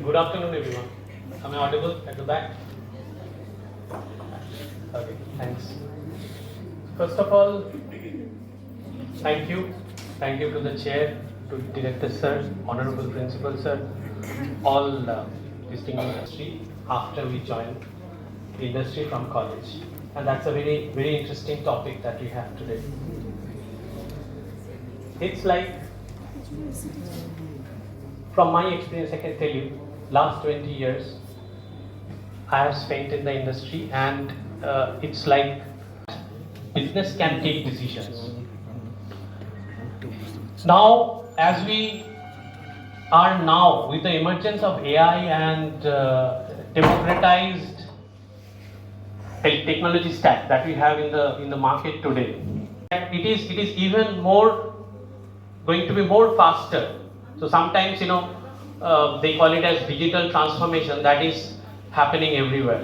Good afternoon, everyone. Am I audible at the back? Okay, thanks. First of all, thank you. Thank you to the chair, to Director Sir, Honorable Principal Sir, all distinguished industry after we joined the industry from college. And that's a very, very interesting topic that we have today. It's like, from my experience, I can tell you, last 20 years, I have spent in the industry, and it's like business can take decisions. Now, as we are now with the emergence of AI and democratized technology stack that we have in the market today, it is even more going to be more faster. So sometimes they call it as digital transformation that is happening everywhere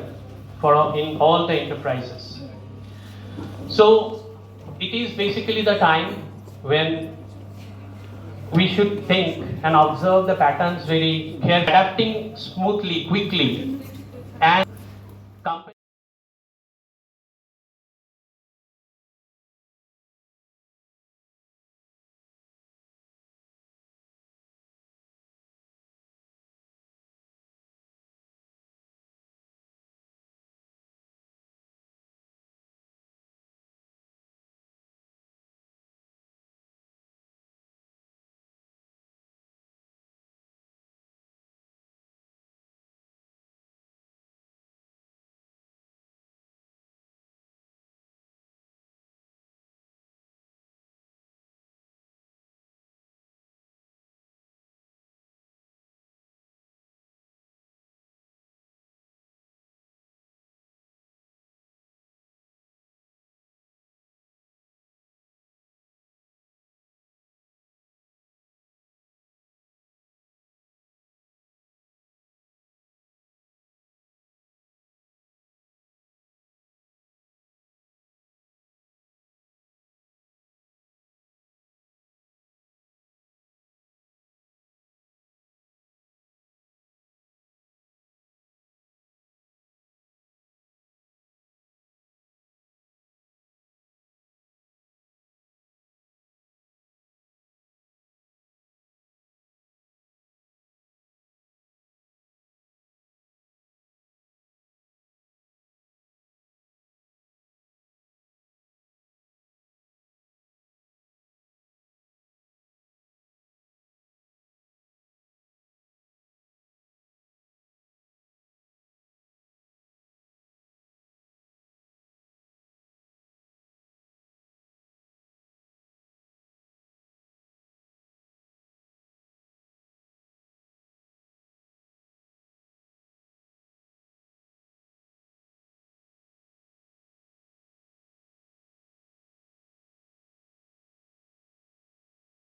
in all the enterprises. So it is basically the time when we should think and observe the patterns very carefully, adapting smoothly, quickly